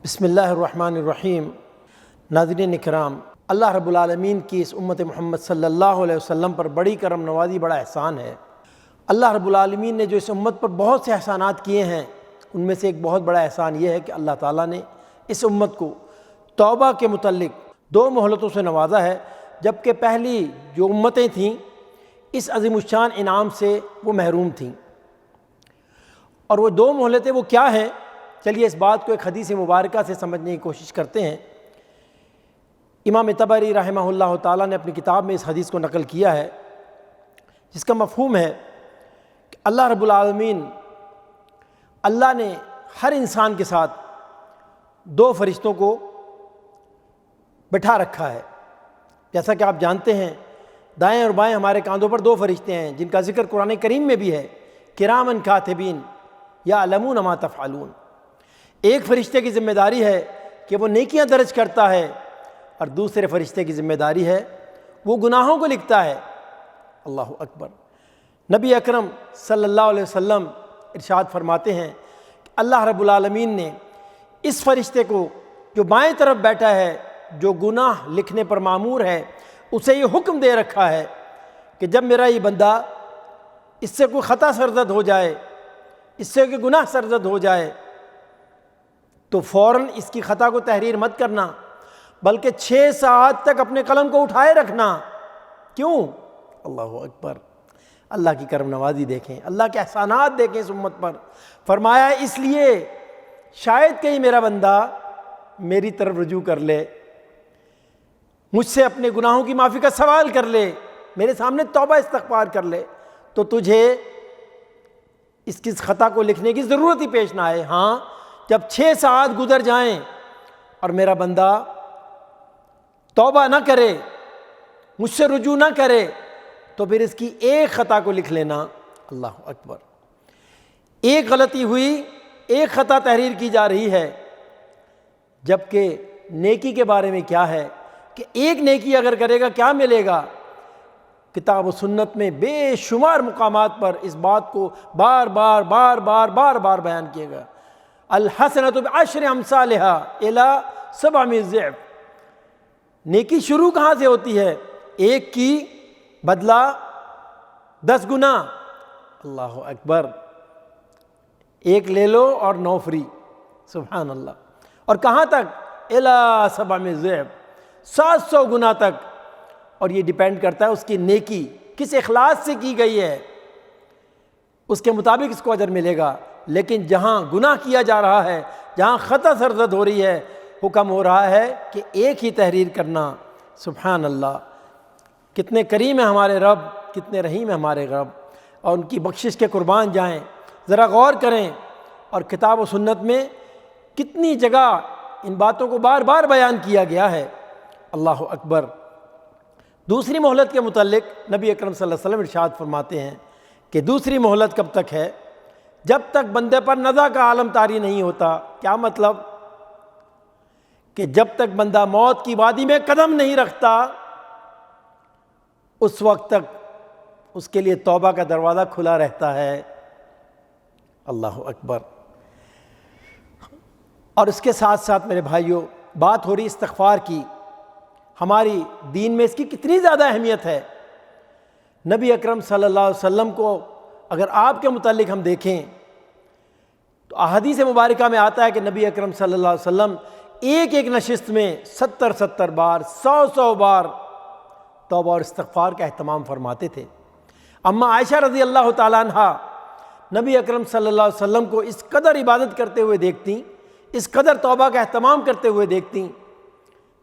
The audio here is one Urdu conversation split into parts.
بسم اللہ الرحمن الرحیم۔ ناظرین اکرام، اللہ رب العالمین کی اس امت محمد صلی اللہ علیہ وسلم پر بڑی کرم نوازی، بڑا احسان ہے۔ اللہ رب العالمین نے جو اس امت پر بہت سے احسانات کیے ہیں، ان میں سے ایک بہت بڑا احسان یہ ہے کہ اللہ تعالیٰ نے اس امت کو توبہ کے متعلق دو مہلتوں سے نوازا ہے، جبکہ پہلی جو امتیں تھیں اس عظیم الشان انعام سے وہ محروم تھیں۔ اور وہ دو مہلتیں وہ کیا ہیں؟ چلیے اس بات کو ایک حدیث مبارکہ سے سمجھنے کی کوشش کرتے ہیں۔ امام طبری رحمہ اللہ تعالیٰ نے اپنی کتاب میں اس حدیث کو نقل کیا ہے، جس کا مفہوم ہے کہ اللہ رب العالمین، اللہ نے ہر انسان کے ساتھ دو فرشتوں کو بٹھا رکھا ہے۔ جیسا کہ آپ جانتے ہیں، دائیں اور بائیں ہمارے کاندھوں پر دو فرشتے ہیں جن کا ذکر قرآن کریم میں بھی ہے، کرامن کاتبین یعلمون ما تفعلون۔ ایک فرشتے کی ذمہ داری ہے کہ وہ نیکیاں درج کرتا ہے، اور دوسرے فرشتے کی ذمہ داری ہے وہ گناہوں کو لکھتا ہے۔ اللہ اکبر۔ نبی اکرم صلی اللہ علیہ وسلم ارشاد فرماتے ہیں کہ اللہ رب العالمین نے اس فرشتے کو جو بائیں طرف بیٹھا ہے، جو گناہ لکھنے پر مامور ہے، اسے یہ حکم دے رکھا ہے کہ جب میرا یہ بندہ اس سے کوئی خطا سرزد ہو جائے، اس سے کوئی گناہ سرزد ہو جائے، تو فوراً اس کی خطا کو تحریر مت کرنا، بلکہ 6 ساعت تک اپنے قلم کو اٹھائے رکھنا۔ کیوں؟ اللہ اکبر۔ اللہ کی کرم نوازی دیکھیں، اللہ کے احسانات دیکھیں اس امت پر۔ فرمایا اس لیے شاید کہیں میرا بندہ میری طرف رجوع کر لے، مجھ سے اپنے گناہوں کی معافی کا سوال کر لے، میرے سامنے توبہ استغفار کر لے، تو تجھے اس کی خطا کو لکھنے کی ضرورت ہی پیش نہ آئے۔ ہاں، جب 6 ساعت گزر جائیں اور میرا بندہ توبہ نہ کرے، مجھ سے رجوع نہ کرے، تو پھر اس کی ایک خطا کو لکھ لینا۔ اللہ اکبر۔ ایک غلطی ہوئی، ایک خطا تحریر کی جا رہی ہے، جبکہ نیکی کے بارے میں کیا ہے کہ ایک نیکی اگر کرے گا کیا ملے گا؟ کتاب و سنت میں بے شمار مقامات پر اس بات کو بار بار بار بار بار بار بیان کیے گا۔ الحسنۃ بعشر امثالھا الی 700 ضعف۔ نیکی شروع کہاں سے ہوتی ہے؟ ایک کی بدلہ 10 گنا۔ اللہ اکبر۔ ایک لے لو اور 9 فری۔ سبحان اللہ۔ اور کہاں تک؟ الی 700 ضعف، 700 گنا تک۔ اور یہ ڈیپینڈ کرتا ہے اس کی نیکی کس اخلاص سے کی گئی ہے، اس کے مطابق اس کو اجر ملے گا۔ لیکن جہاں گناہ کیا جا رہا ہے، جہاں خطا سرزد ہو رہی ہے، حکم ہو رہا ہے کہ ایک ہی تحریر کرنا۔ سبحان اللہ۔ کتنے کریم ہیں ہمارے رب، کتنے رحیم ہیں ہمارے رب، اور ان کی بخشش کے قربان جائیں۔ ذرا غور کریں، اور کتاب و سنت میں کتنی جگہ ان باتوں کو بار بار بیان کیا گیا ہے۔ اللہ اکبر۔ دوسری مہلت کے متعلق نبی اکرم صلی اللہ علیہ وسلم ارشاد فرماتے ہیں کہ دوسری مہلت کب تک ہے؟ جب تک بندے پر نزع کا عالم طاری نہیں ہوتا۔ کیا مطلب؟ کہ جب تک بندہ موت کی وادی میں قدم نہیں رکھتا، اس وقت تک اس کے لیے توبہ کا دروازہ کھلا رہتا ہے۔ اللہ اکبر۔ اور اس کے ساتھ ساتھ میرے بھائیوں، بات ہو رہی استغفار کی۔ ہماری دین میں اس کی کتنی زیادہ اہمیت ہے۔ نبی اکرم صلی اللہ علیہ وسلم کو اگر آپ کے متعلق ہم دیکھیں تو احادیث مبارکہ میں آتا ہے کہ نبی اکرم صلی اللہ علیہ وسلم ایک ایک نشست میں 70 بار، 100 بار توبہ اور استغفار کا اہتمام فرماتے تھے۔ اما عائشہ رضی اللہ تعالیٰ عنہا نبی اکرم صلی اللہ علیہ وسلم کو اس قدر عبادت کرتے ہوئے دیکھتیں، اس قدر توبہ کا اہتمام کرتے ہوئے دیکھتیں،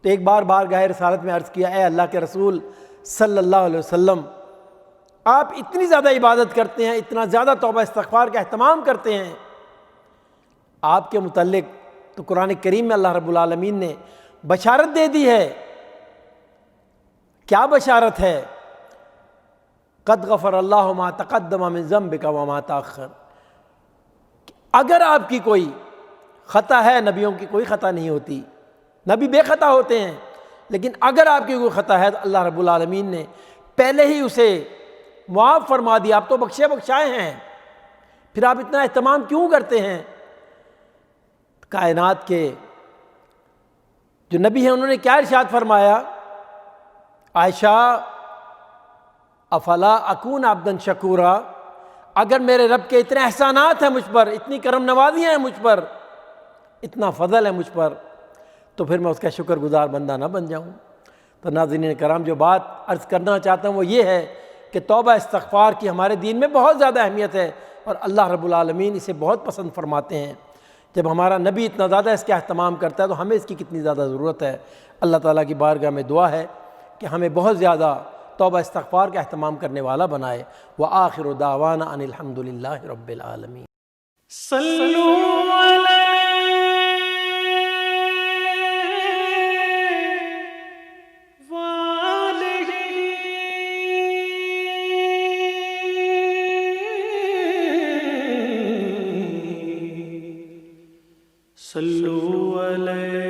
تو ایک بار بارگاہ رسالت میں عرض کیا، اے اللہ کے رسول صلی اللہ علیہ وسلم، آپ اتنی زیادہ عبادت کرتے ہیں، اتنا زیادہ توبہ استغفار کا اہتمام کرتے ہیں، آپ کے متعلق تو قرآن کریم میں اللہ رب العالمین نے بشارت دے دی ہے۔ کیا بشارت ہے؟ قد غفر اللہ ما تقدم من ذنبک وما تاخر۔ اگر آپ کی کوئی خطا ہے، نبیوں کی کوئی خطا نہیں ہوتی، نبی بے خطا ہوتے ہیں، لیکن اگر آپ کی کوئی خطا ہے تو اللہ رب العالمین نے پہلے ہی اسے معاف فرما دیا۔ آپ تو بخشے بخشائے ہیں، پھر آپ اتنا اہتمام کیوں کرتے ہیں؟ کائنات کے جو نبی ہیں انہوں نے کیا ارشاد فرمایا؟ عائشہ افلا اکون عبدا شکورا، اگر میرے رب کے اتنے احسانات ہیں مجھ پر، اتنی کرم نوازیاں ہیں مجھ پر، اتنا فضل ہے مجھ پر، تو پھر میں اس کا شکر گزار بندہ نہ بن جاؤں؟ تو ناظرین کرام، جو بات عرض کرنا چاہتا ہوں وہ یہ ہے کہ توبہ استغفار کی ہمارے دین میں بہت زیادہ اہمیت ہے، اور اللہ رب العالمین اسے بہت پسند فرماتے ہیں۔ جب ہمارا نبی اتنا زیادہ اس کا اہتمام کرتا ہے تو ہمیں اس کی کتنی زیادہ ضرورت ہے۔ اللہ تعالیٰ کی بارگاہ میں دعا ہے کہ ہمیں بہت زیادہ توبہ استغفار کا اہتمام کرنے والا بنائے۔ وآخر دعوانا ان الحمد للہ رب العالمین۔ صلو علیہ